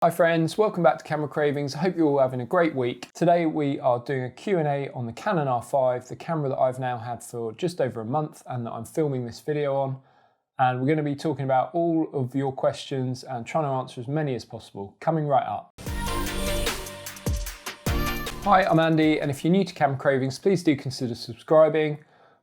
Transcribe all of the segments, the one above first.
Hi friends, welcome back to Camera Cravings. I hope you're all having a great week. Today we are doing a Q&A on the Canon R5, the camera that I've now had for just over a month and that I'm filming this video on. And we're going to be talking about all of your questions and trying to answer as many as possible, coming right up. Hi, I'm Andy, and if you're new to Camera Cravings, please do consider subscribing.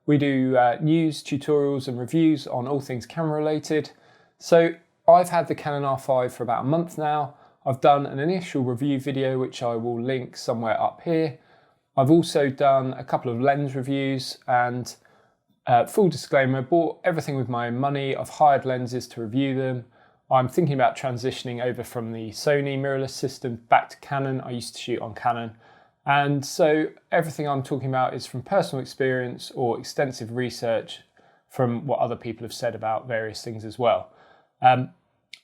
We do news, tutorials and reviews on all things camera related. So I've had the Canon R5 for about a month now. I've done an initial review video, which I will link somewhere up here. I've also done a couple of lens reviews and full disclaimer, I bought everything with my own money. I've hired lenses to review them. I'm thinking about transitioning over from the Sony mirrorless system back to Canon. I used to shoot on Canon. And so everything I'm talking about is from personal experience or extensive research from what other people have said about various things as well. I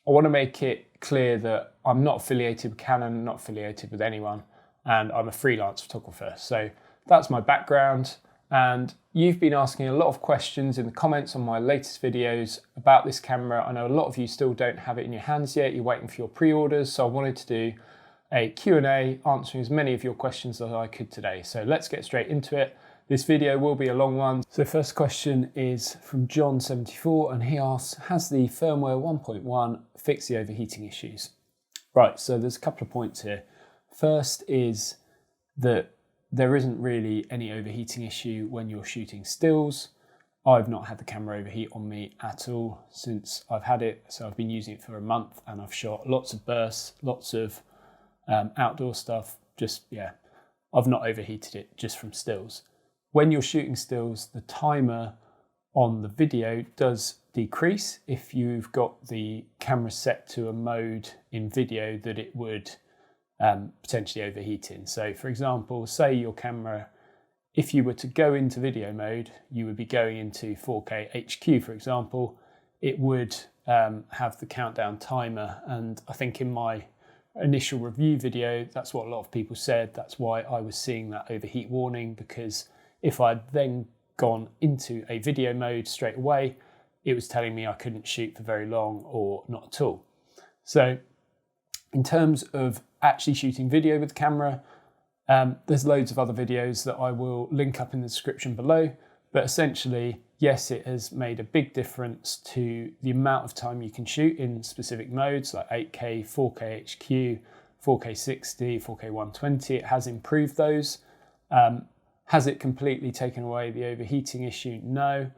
want to make it clear that I'm not affiliated with Canon, not affiliated with anyone, and I'm a freelance photographer. So that's my background. And you've been asking a lot of questions in the comments on my latest videos about this camera. I know a lot of you still don't have it in your hands yet. You're waiting for your pre-orders. So I wanted to do a Q&A answering as many of your questions as I could today. So let's get straight into it. This video will be a long one. So first question is from John74 and he asks, has the firmware 1.1 fixed the overheating issues? Right, so there's a couple of points here. First is that there isn't really any overheating issue when you're shooting stills. I've not had the camera overheat on me at all since I've had it. So I've been using it for a month and I've shot lots of bursts, lots of outdoor stuff. I've not overheated it just from stills. When you're shooting stills, the timer on the video does decrease if you've got the camera set to a mode in video that it would potentially overheat in. So for example, say your camera, if you were to go into video mode, you would be going into 4K HQ, for example, it would have the countdown timer. And I think in my initial review video, that's what a lot of people said. That's why I was seeing that overheat warning, because if I'd then gone into a video mode straight away, it was telling me I couldn't shoot for very long or not at all. So in terms of actually shooting video with the camera, there's loads of other videos that I will link up in the description below. But essentially, yes, it has made a big difference to the amount of time you can shoot in specific modes like 8K, 4K HQ, 4K 60, 4K 120. It has improved those. Has it completely taken away the overheating issue? No.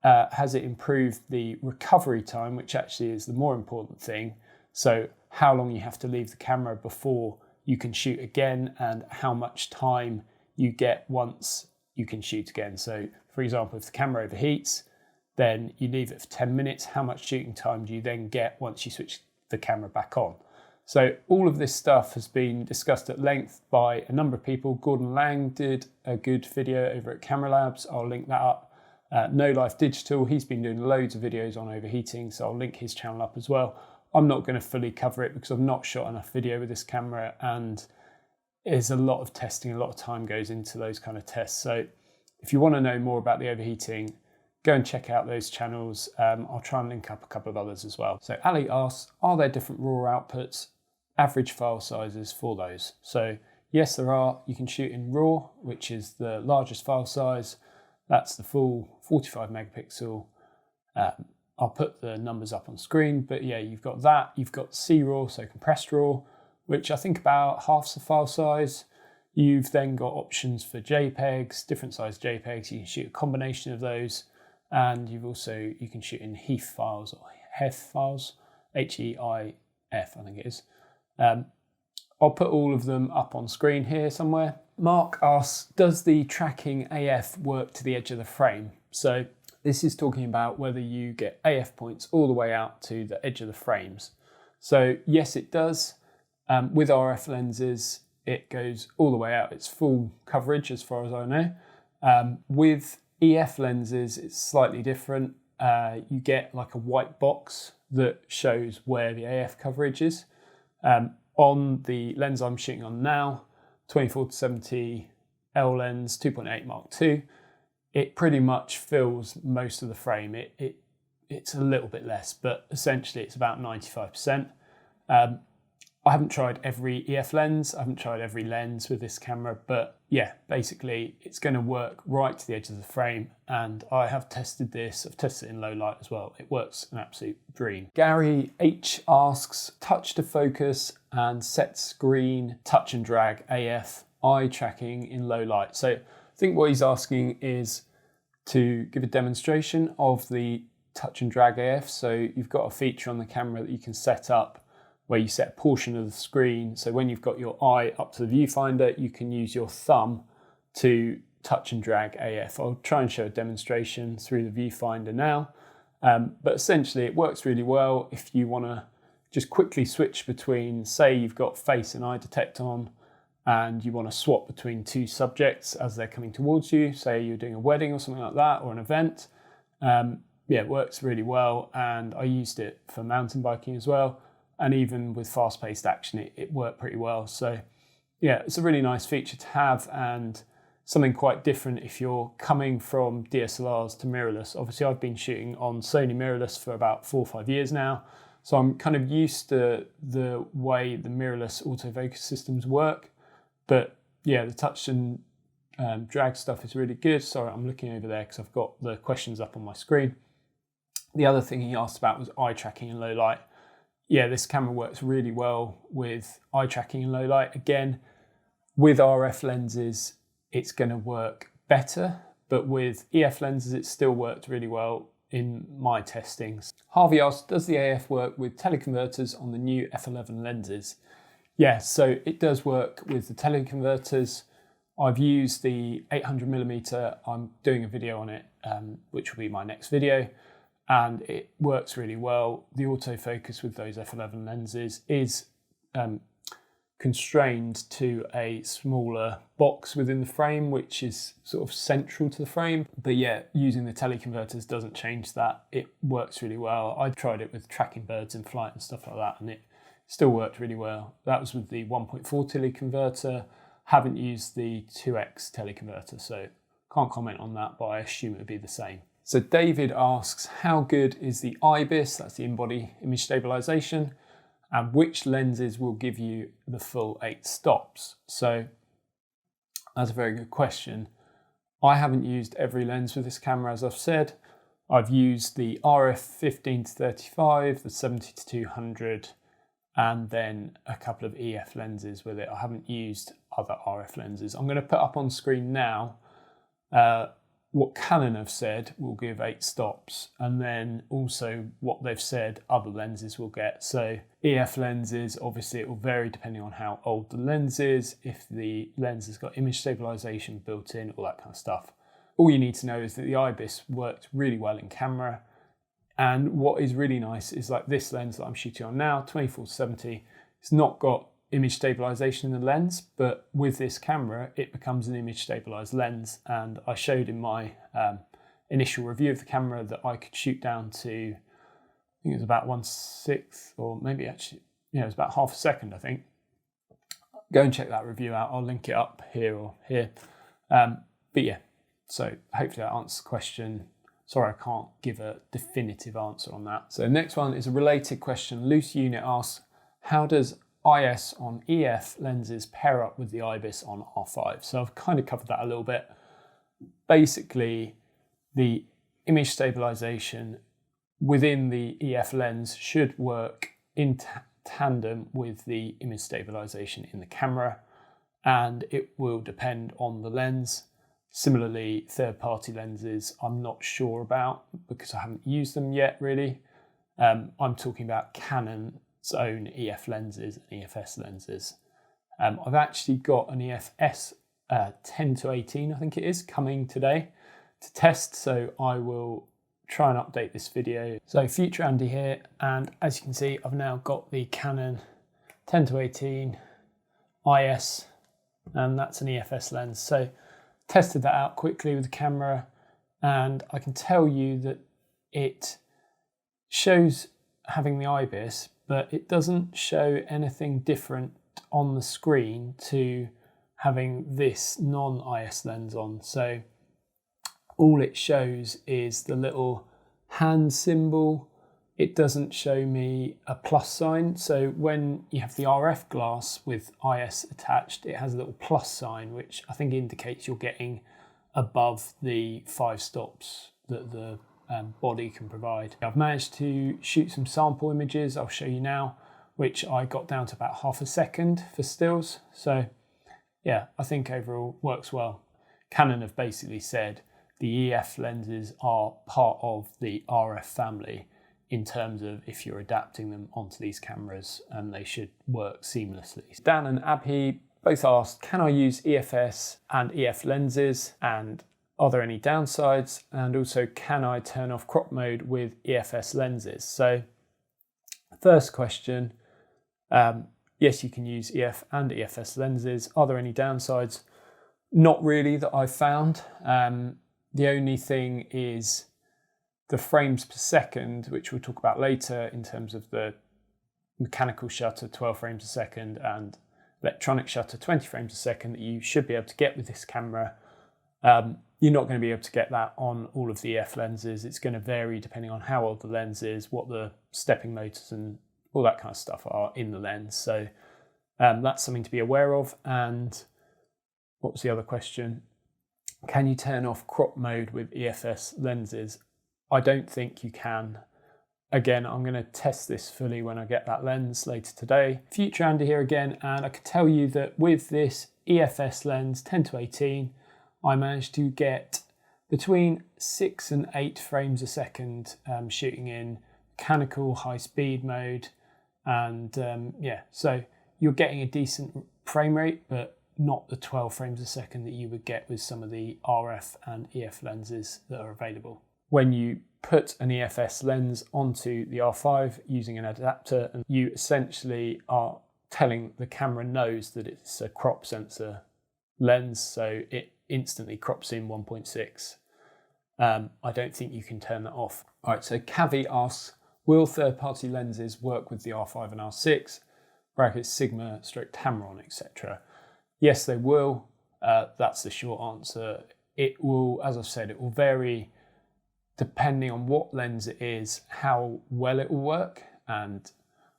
Has it improved the recovery time, which actually is the more important thing? So how long you have to leave the camera before you can shoot again and how much time you get once you can shoot again. So for example, if the camera overheats, then you leave it for 10 minutes. How much shooting time do you then get once you switch the camera back on? So all of this stuff has been discussed at length by a number of people. Gordon Lang did a good video over at Camera Labs. I'll link that up. No Life Digital, he's been doing loads of videos on overheating, so I'll link his channel up as well. I'm not going to fully cover it because I've not shot enough video with this camera and there's a lot of testing, a lot of time goes into those kind of tests. So if you want to know more about the overheating, go and check out those channels. I'll try and link up a couple of others as well. So Ali asks, are there different RAW outputs, average file sizes for those? So yes, there are. You can shoot in RAW, which is the largest file size. That's the full 45 megapixel. I'll put the numbers up on screen, but yeah, you've got that. You've got CRAW, so compressed RAW, which I think about half the file size. You've then got options for JPEGs, different size JPEGs. You can shoot a combination of those. And you can shoot in HEIF files or HEIF files, H-E-I-F, I think it is. I'll put all of them up on screen here somewhere. Mark asks, does the tracking AF work to the edge of the frame? So this is talking about whether you get AF points all the way out to the edge of the frames. So yes, it does. With RF lenses, it goes all the way out. It's full coverage as far as I know. With EF lenses, it's slightly different. You get like a white box that shows where the AF coverage is. On the lens I'm shooting on now, 24-70 L lens, 2.8 Mark II, it pretty much fills most of the frame. It's a little bit less, but essentially it's about 95%. I haven't tried every EF lens, I haven't tried every lens with this camera, but yeah, basically it's going to work right to the edge of the frame, and I have tested this, I've tested it in low light as well. It works an absolute dream. Gary H asks, touch to focus and set screen, touch and drag AF, eye tracking in low light. So I think what he's asking is to give a demonstration of the touch and drag AF. So you've got a feature on the camera that you can set up where you set a portion of the screen. So when you've got your eye up to the viewfinder, you can use your thumb to touch and drag AF. I'll try and show a demonstration through the viewfinder now. But essentially it works really well if you want to just quickly switch between, say you've got face and eye detect on and you want to swap between two subjects as they're coming towards you, say you're doing a wedding or something like that, or an event. Yeah, it works really well, and I used it for mountain biking as well. And even with fast-paced action, it worked pretty well. So yeah, it's a really nice feature to have, and something quite different if you're coming from DSLRs to mirrorless. Obviously, I've been shooting on Sony mirrorless for about 4 or 5 years now, so I'm kind of used to the way the mirrorless autofocus systems work. But yeah, the touch and drag stuff is really good. Sorry, I'm looking over there because I've got the questions up on my screen. The other thing he asked about was eye tracking in low light. Yeah, this camera works really well with eye tracking in low light. Again, with RF lenses, it's going to work better, but with EF lenses, it still worked really well in my testings. Harvey asked, does the AF work with teleconverters on the new f11 lenses? Yeah, so it does work with the teleconverters. I've used the 800mm. I'm doing a video on it, which will be my next video. And it works really well. The autofocus with those f11 lenses is constrained to a smaller box within the frame, which is sort of central to the frame. But yeah, using the teleconverters doesn't change that. It works really well. I tried it with tracking birds in flight and stuff like that, and it still worked really well. That was with the 1.4 teleconverter. Haven't used the 2x teleconverter, so can't comment on that, but I assume it would be the same. So David asks, how good is the IBIS, that's the in-body image stabilization, and which lenses will give you the full 8 stops? So that's a very good question. I haven't used every lens with this camera, as I've said. I've used the RF 15-35, the 70-200, and then a couple of EF lenses with it. I haven't used other RF lenses. I'm going to put up on screen now what Canon have said will give 8 stops, and then also what they've said other lenses will get. So EF lenses, obviously it will vary depending on how old the lens is, if the lens has got image stabilization built in, all that kind of stuff. All you need to know is that the IBIS worked really well in camera. And what is really nice is like this lens that I'm shooting on now, 24-70, it's not got image stabilization in the lens, but with this camera, it becomes an image stabilized lens. And I showed in my initial review of the camera that I could shoot down to, I think it was about 1/6, or maybe actually, yeah, it was about half a second, I think. Go and check that review out. I'll link it up here or here. But yeah, so hopefully that answers the question. Sorry, I can't give a definitive answer on that. So next one is a related question. Loose Unit asks, how does IS on EF lenses pair up with the IBIS on R5? So I've kind of covered that a little bit. Basically, the image stabilization within the EF lens should work in tandem with the image stabilization in the camera, and it will depend on the lens. Similarly, third-party lenses I'm not sure about because I haven't used them yet really. I'm talking about Canon's own EF lenses and EFS lenses. I've actually got an EFS 10-18, I think it is, coming today to test, so I will try and update this video. So Future Andy here, and as you can see, I've now got the Canon 10-18 IS, and that's an EFS lens. So tested that out quickly with the camera, and I can tell you that it shows having the IBIS, but it doesn't show anything different on the screen to having this non-IS lens on. So all it shows is the little hand symbol it doesn't show me a plus sign. So when you have the RF glass with IS attached, it has a little plus sign, which I think indicates you're getting above the 5 stops that the body can provide. I've managed to shoot some sample images, I'll show you now, which I got down to about half a second for stills. So yeah, I think overall works well. Canon have basically said the EF lenses are part of the RF family in terms of if you're adapting them onto these cameras, and they should work seamlessly. Dan and Abhi both asked, can I use EFS and EF lenses, and are there any downsides? And also, can I turn off crop mode with EFS lenses? So first question, yes, you can use EF and EFS lenses. Are there any downsides? Not really that I've found. The only thing is the frames per second, which we'll talk about later in terms of the mechanical shutter, 12 frames a second, and electronic shutter, 20 frames a second, that you should be able to get with this camera. You're not going to be able to get that on all of the EF lenses. It's going to vary depending on how old the lens is, what the stepping motors and all that kind of stuff are in the lens. So that's something to be aware of. And what was the other question? Can you turn off crop mode with EFS lenses? I don't think you can. Again, I'm going to test this fully when I get that lens later today. Future Andy here again, and I can tell you that with this EFS lens 10-18, I managed to get between 6 and 8 frames a second shooting in mechanical high speed mode. And yeah, so you're getting a decent frame rate, but not the 12 frames a second that you would get with some of the RF and EF lenses that are available. When you put an EFS lens onto the R5 using an adapter, and you essentially are telling the camera knows that it's a crop sensor lens, so it instantly crops in 1.6. I don't think you can turn that off. All right, so Cavi asks, will third-party lenses work with the R5 and R6, brackets Sigma, Tamron, etc.? Yes, they will. That's the short answer. It will, as I've said, it will vary depending on what lens it is, how well it will work, and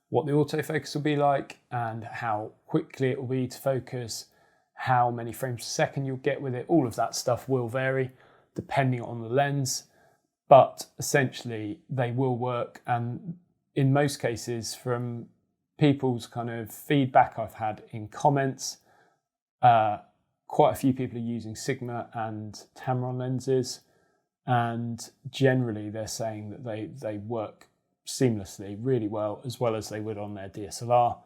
what the autofocus will be like, and how quickly it will be to focus, how many frames per second you'll get with it. All of that stuff will vary depending on the lens, but essentially they will work. And in most cases, from people's kind of feedback I've had in comments, quite a few people are using Sigma and Tamron lenses, and generally they're saying that they work seamlessly really well as they would on their DSLR.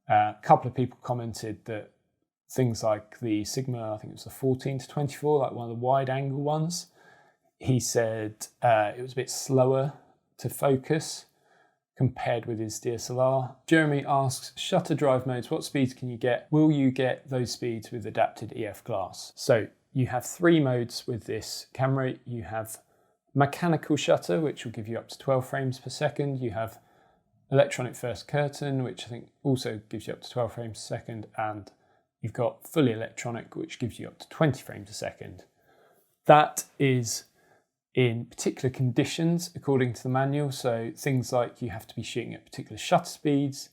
A couple of people commented that things like the Sigma, I think it was the 14-24, like one of the wide angle ones, he said it was a bit slower to focus compared with his DSLR. Jeremy asks, shutter drive modes, what speeds can you get? Will you get those speeds with adapted EF glass? So you have 3 modes with this camera. You have mechanical shutter, which will give you up to 12 frames per second. You have electronic first curtain, which I think also gives you up to 12 frames a second. And you've got fully electronic, which gives you up to 20 frames a second. That is in particular conditions according to the manual. So things like you have to be shooting at particular shutter speeds,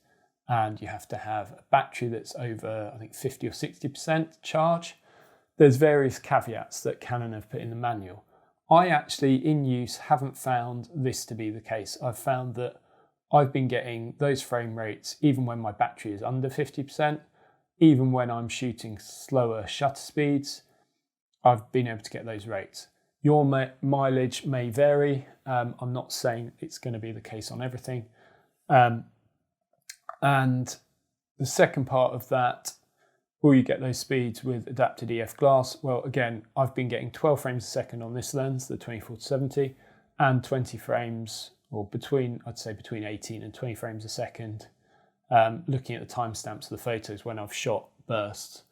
and you have to have a battery that's over, I think, 50 or 60% charge. There's various caveats that Canon have put in the manual. I actually, in use, haven't found this to be the case. I've found that I've been getting those frame rates even when my battery is under 50%, even when I'm shooting slower shutter speeds, I've been able to get those rates. Your mileage may vary. I'm not saying it's going to be the case on everything. And the second part of that, will you get those speeds with adapted EF glass? Well, again, I've been getting 12 frames a second on this lens, the 24-70, and 20 frames, or I'd say between 18 and 20 frames a second, looking at the timestamps of the photos when I've shot bursts.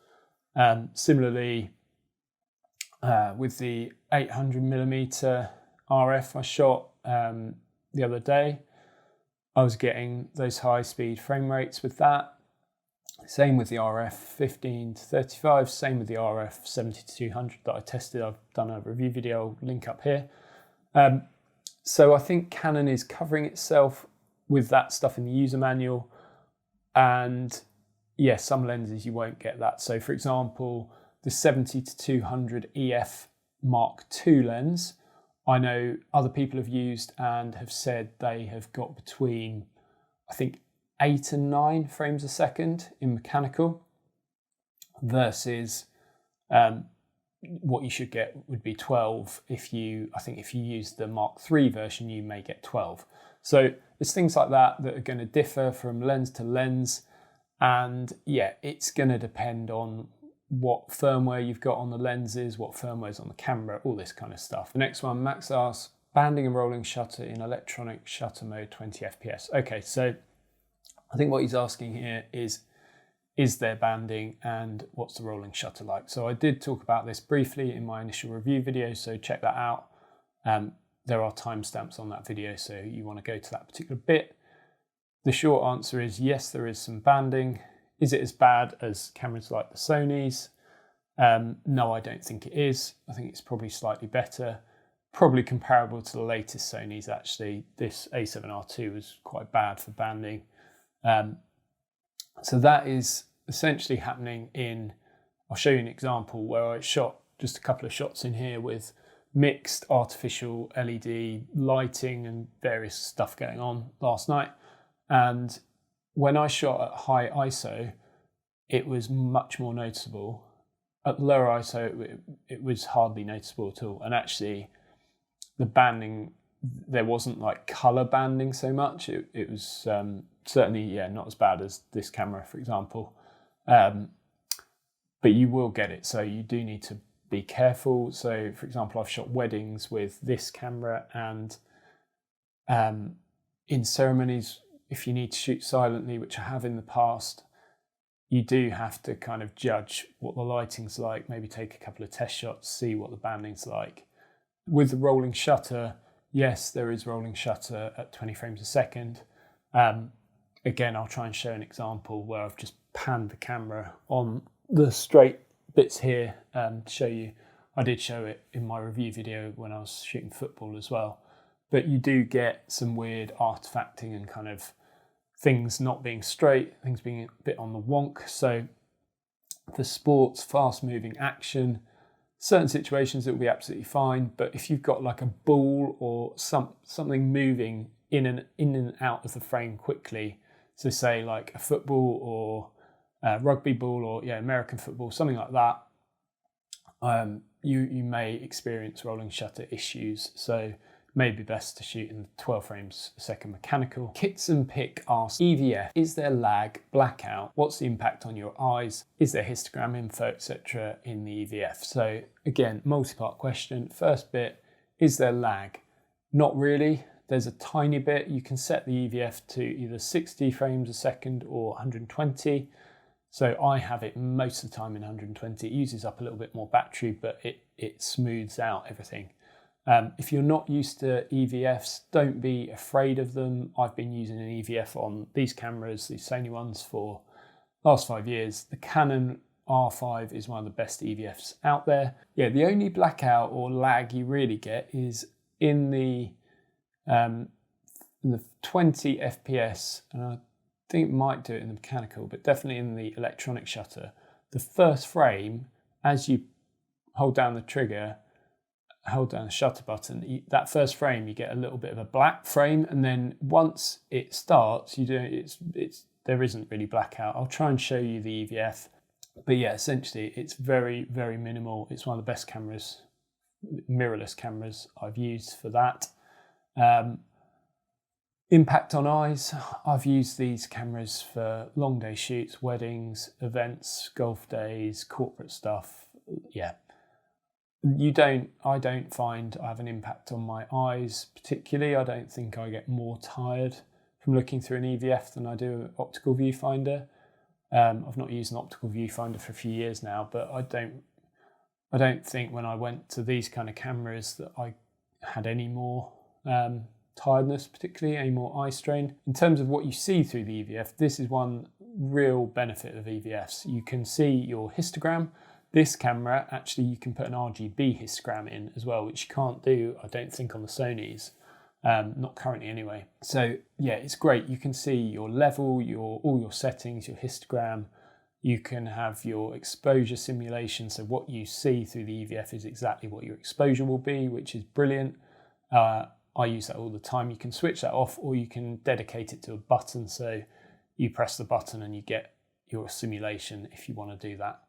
Similarly, with the 800mm RF I shot the other day, I was getting those high speed frame rates with that. Same with the RF 15-35, same with the RF 70-200 that I tested. I've done a review video, I'll link up here. So I think Canon is covering itself with that stuff in the user manual, and yeah, some lenses you won't get that. So for example, the 70-200 EF Mark II lens, I know other people have used and have said they have got between, I think, 8 and 9 frames a second in mechanical, versus what you should get would be 12. I think if you use the Mark III version, you may get 12. So it's things like that that are going to differ from lens to lens. And yeah, it's going to depend on what firmware you've got on the lenses, what firmware is on the camera, all this kind of stuff. The next one, Max asks, banding and rolling shutter in electronic shutter mode 20 FPS. Okay, so I think what he's asking here is there banding and what's the rolling shutter like? So I did talk about this briefly in my initial review video, so check that out. There are timestamps on that video, so you want to go to that particular bit. The short answer is yes, there is some banding. Is it as bad as cameras like the Sonys? No, I don't think it is. I think it's probably slightly better. Probably comparable to the latest Sonys, actually. This A7R2 was quite bad for banding. So that is essentially happening in, I'll show you an example where I shot just a couple of shots in here with mixed artificial LED lighting and various stuff going on last night. And when I shot at high ISO, it was much more noticeable. At lower ISO, it was hardly noticeable at all. And actually, the banding, there wasn't like color banding so much. It was certainly, yeah, not as bad as this camera, for example. But you will get it, so you do need to be careful. So, for example, I've shot weddings with this camera, and in ceremonies, if you need to shoot silently, which I have in the past, you do have to kind of judge what the lighting's like, maybe take a couple of test shots, see what the banding's like. With the rolling shutter, yes, there is rolling shutter at 20 frames a second. Again, I'll try and show an example where I've just panned the camera on the straight bits here to show you. I did show it in my review video when I was shooting football as well. But you do get some weird artifacting and kind of things not being straight, things being a bit on the wonk. So for sports, fast-moving action, certain situations it will be absolutely fine. But if you've got like a ball or something moving in and out of the frame quickly, so say like a football or a rugby ball or American football, something like that, you may experience rolling shutter issues. So maybe best to shoot in 12 frames a second mechanical. Kits and Pick asks, EVF, is there lag, blackout? What's the impact on your eyes? Is there histogram info, etc. in the EVF? So again, multi-part question. First bit, is there lag? Not really. There's a tiny bit. You can set the EVF to either 60 frames a second or 120. So I have it most of the time in 120. It uses up a little bit more battery, but it smooths out everything. If you're not used to EVFs, don't be afraid of them. I've been using an EVF on these cameras, these Sony ones, for the last 5 years. The Canon R5 is one of the best EVFs out there. Yeah, the only blackout or lag you really get is in the 20 FPS, and I think it might do it in the mechanical, but definitely in the electronic shutter. The first frame, as you hold down the trigger, hold down the shutter button, that first frame you get a little bit of a black frame, and then once it starts, there isn't really blackout. I'll try and show you the EVF, but yeah, essentially it's very, very minimal. It's one of the best cameras, mirrorless cameras I've used for that. Impact on eyes, I've used these cameras for long day shoots, weddings, events, golf days, corporate stuff. Yeah, I don't find I have an impact on my eyes particularly. I don't think I get more tired from looking through an EVF than I do an optical viewfinder. I've not used an optical viewfinder for a few years now, but I don't think when I went to these kind of cameras that I had any more tiredness, particularly any more eye strain. In terms of what you see through the EVF, this is one real benefit of EVFs. You can see your histogram. This camera, actually, you can put an RGB histogram in as well, which you can't do, I don't think, on the Sonys. not currently anyway. So yeah, it's great. You can see your level, all your settings, your histogram. You can have your exposure simulation, so what you see through the EVF is exactly what your exposure will be, which is brilliant. I use that all the time. You can switch that off, or you can dedicate it to a button, so you press the button and you get your simulation if you want to do that.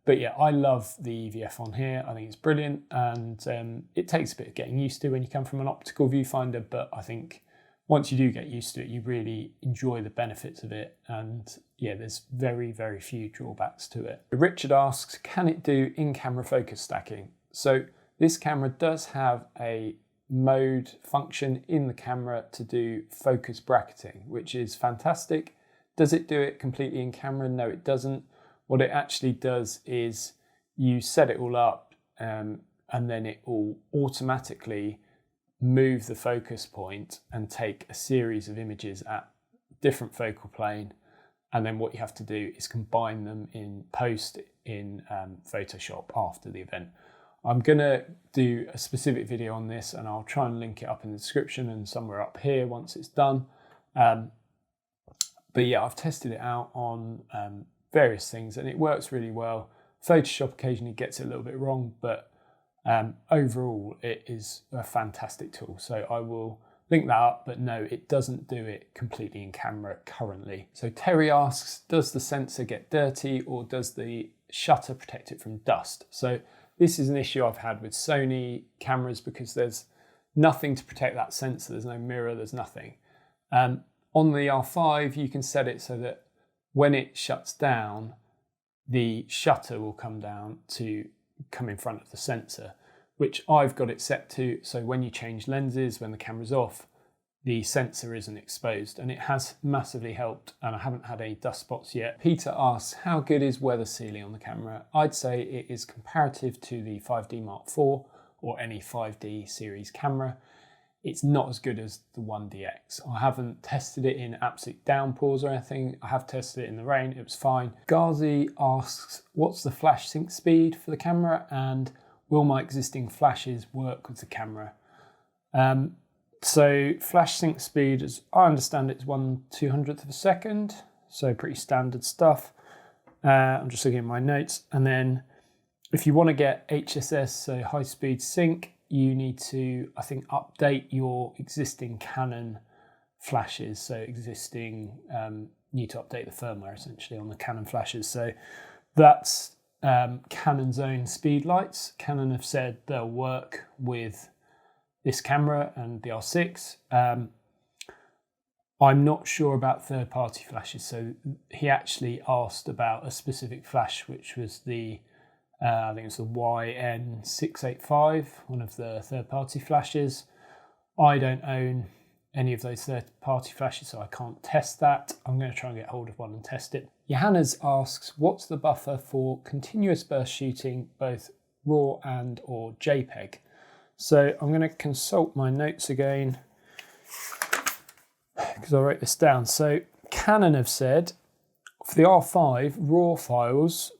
But yeah, I love the EVF on here. I think it's brilliant, and it takes a bit of getting used to when you come from an optical viewfinder, but I think once you do get used to it, you really enjoy the benefits of it. And yeah, there's very, very few drawbacks to it. Richard asks, can it do in-camera focus stacking? So this camera does have a mode function in the camera to do focus bracketing, which is fantastic. Does it do it completely in camera? No, it doesn't. What it actually does is you set it all up and then it will automatically move the focus point and take a series of images at different focal plane, and then what you have to do is combine them in post in Photoshop after the event. I'm gonna do a specific video on this, and I'll try and link it up in the description and somewhere up here once it's done. But yeah, I've tested it out on various things and it works really well. Photoshop occasionally gets it a little bit wrong, but overall it is a fantastic tool. So I will link that up, but no, it doesn't do it completely in camera currently. So Terry asks, does the sensor get dirty or does the shutter protect it from dust? So this is an issue I've had with Sony cameras because there's nothing to protect that sensor. There's no mirror, there's nothing. On the R5, you can set it so that when it shuts down, the shutter will come down to come in front of the sensor, which I've got it set to, so when you change lenses, when the camera's off, the sensor isn't exposed, and it has massively helped, and I haven't had any dust spots yet. Peter asks, how good is weather sealing on the camera? I'd say it is comparative to the 5D Mark IV or any 5D series camera. It's not as good as the 1DX. I haven't tested it in absolute downpours or anything. I have tested it in the rain, it was fine. Ghazi asks, what's the flash sync speed for the camera and will my existing flashes work with the camera? So flash sync speed, as I understand it, is 1/200th of a second. So pretty standard stuff. I'm just looking at my notes. And then if you want to get HSS, so high speed sync, you need to, I think, update your existing Canon flashes. So existing, you need to update the firmware essentially on the Canon flashes. So that's Canon's own speed lights. Canon have said they'll work with this camera and the R6. I'm not sure about third-party flashes. So he actually asked about a specific flash, which was the I think it's the YN685, one of the third-party flashes. I don't own any of those third-party flashes, so I can't test that. I'm going to try and get hold of one and test it. Johannes asks, what's the buffer for continuous burst shooting, both RAW and or JPEG? So I'm going to consult my notes again because I wrote this down. So Canon have said for the R5 RAW files,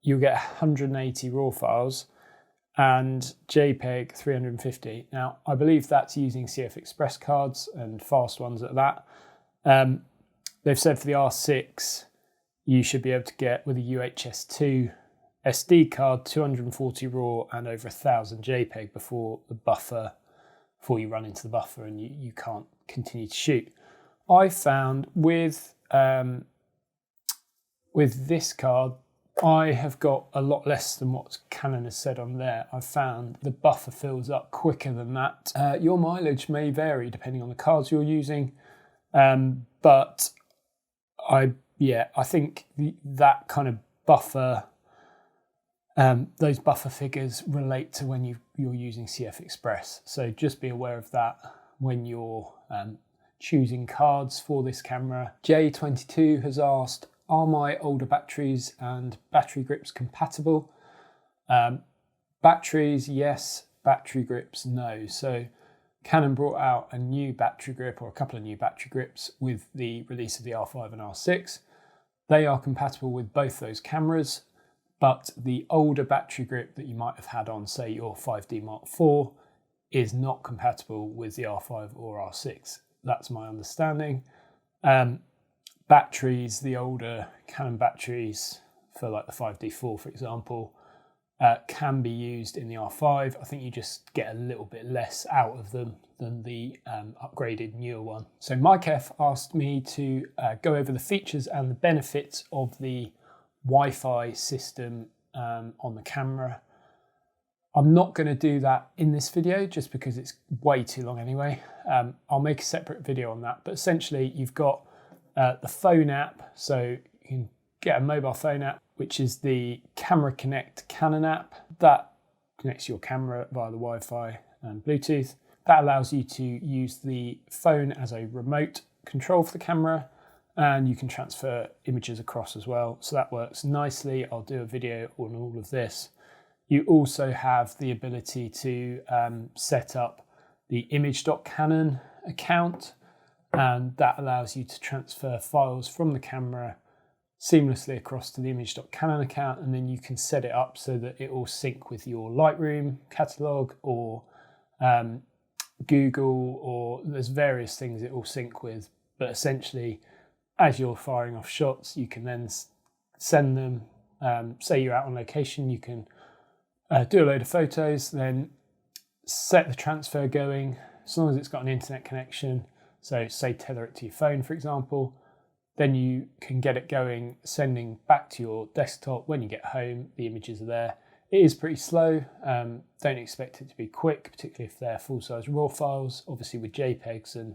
you'll get 180 RAW files and JPEG 350. Now, I believe that's using CF Express cards and fast ones at that. They've said for the R6, you should be able to get with a UHS-2 SD card, 240 RAW and over 1,000 JPEG before you run into the buffer and you can't continue to shoot. I found with this card, I have got a lot less than what Canon has said on there. I've found the buffer fills up quicker than that. Your mileage may vary depending on the cards you're using, but I think that kind of buffer, those buffer figures relate to when you're using CF Express. So just be aware of that when you're choosing cards for this camera. J22 has asked, are my older batteries and battery grips compatible? Batteries, yes. Battery grips, no. So Canon brought out a new battery grip or a couple of new battery grips with the release of the R5 and R6. They are compatible with both those cameras, but the older battery grip that you might have had on, say, your 5D Mark IV is not compatible with the R5 or R6. That's my understanding. Batteries, the older Canon batteries for like the 5D4, for example, can be used in the R5. I think you just get a little bit less out of them than the upgraded newer one. So Mike F asked me to go over the features and the benefits of the Wi-Fi system on the camera. I'm not going to do that in this video just because it's way too long anyway. I'll make a separate video on that, but essentially you've got the phone app, so you can get a mobile phone app, which is the Camera Connect Canon app that connects your camera via the Wi-Fi and Bluetooth. That allows you to use the phone as a remote control for the camera, and you can transfer images across as well. So that works nicely. I'll do a video on all of this. You also have the ability to set up the image.canon account, and that allows you to transfer files from the camera seamlessly across to the image.canon account, and then you can set it up so that it will sync with your Lightroom catalog or Google, or there's various things it will sync with. But essentially, as you're firing off shots, you can then send them, say you're out on location, you can do a load of photos, then set the transfer going, as long as it's got an internet connection. So say tether it to your phone, for example, then you can get it going, sending back to your desktop. When you get home, the images are there. It is pretty slow. Don't expect it to be quick, particularly if they're full-size RAW files. Obviously with JPEGs and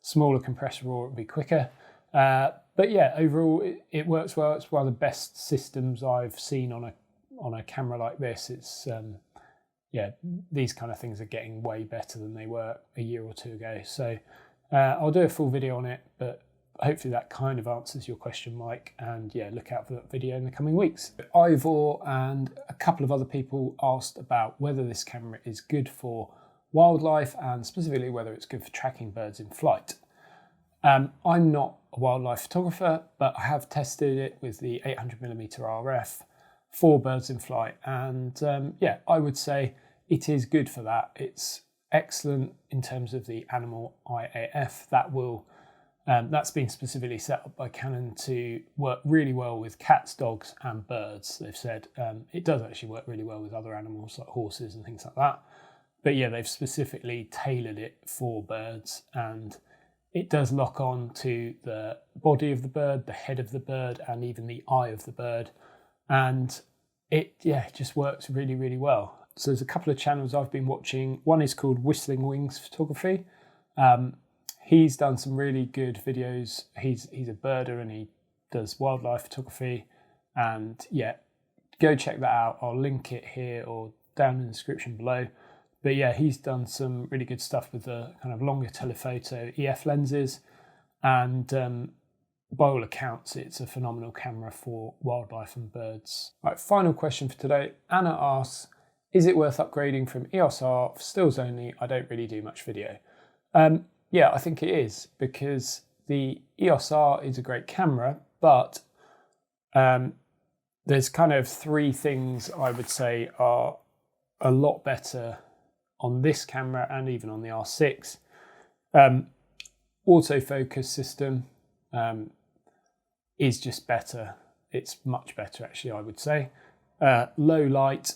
smaller compressed RAW, it'll be quicker. But yeah, overall, it works well. It's one of the best systems I've seen on a camera like this. It's yeah, these kind of things are getting way better than they were a year or two ago. So I'll do a full video on it, but hopefully that kind of answers your question, Mike. And yeah, look out for that video in the coming weeks. Ivor and a couple of other people asked about whether this camera is good for wildlife and specifically whether it's good for tracking birds in flight. I'm not a wildlife photographer, but I have tested it with the 800mm RF for birds in flight, and yeah, I would say it is good for that. It's excellent in terms of the animal IAF. That's been specifically set up by Canon to work really well with cats, dogs and birds. They've said it does actually work really well with other animals like horses and things like that, but yeah, they've specifically tailored it for birds, and it does lock on to the body of the bird, the head of the bird, and even the eye of the bird. And it just works really, really well. So there's a couple of channels I've been watching. One is called Whistling Wings Photography. He's done some really good videos. He's a birder and he does wildlife photography. And yeah, go check that out. I'll link it here or down in the description below. But yeah, he's done some really good stuff with the kind of longer telephoto EF lenses, and by all accounts, it's a phenomenal camera for wildlife and birds. Right, final question for today. Anna asks, is it worth upgrading from EOS R for stills only? I don't really do much video. Yeah, I think it is, because the EOS R is a great camera, but there's kind of three things I would say are a lot better on this camera and even on the R6. Autofocus system is just better. It's much better, actually, I would say. Low light,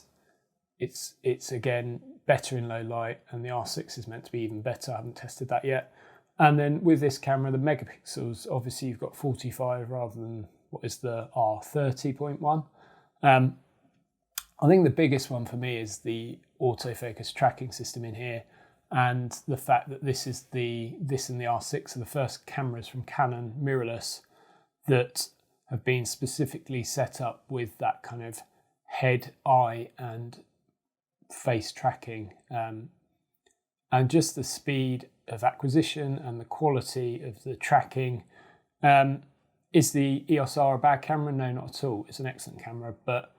it's again better in low light, and the R6 is meant to be even better. I haven't tested that yet. And then with this camera, the megapixels, obviously you've got 45 rather than what is the R30.1. I think the biggest one for me is the autofocus tracking system in here, and the fact that this and the R6 are the first cameras from Canon mirrorless that have been specifically set up with that kind of head, eye and face tracking, and just the speed of acquisition and the quality of the tracking. Is the EOS R a bad camera? No, not at all. It's an excellent camera, but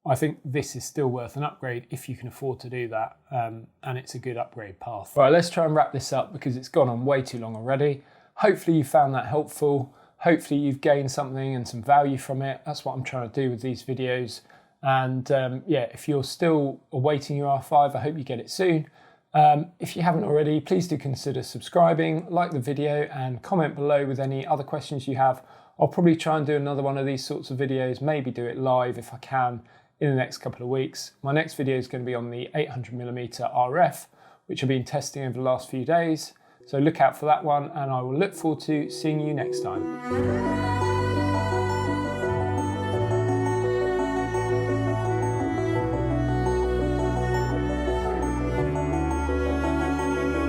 I think this is still worth an upgrade if you can afford to do that, and it's a good upgrade path. Right, let's try and wrap this up because it's gone on way too long already. Hopefully you found that helpful. Hopefully you've gained something and some value from it. That's what I'm trying to do with these videos. And yeah, if you're still awaiting your R5, I hope you get it soon. If you haven't already, please do consider subscribing, like the video and comment below with any other questions you have. I'll probably try and do another one of these sorts of videos, maybe do it live if I can in the next couple of weeks. My next video is going to be on the 800mm RF, which I've been testing over the last few days. So look out for that one, and I will look forward to seeing you next time.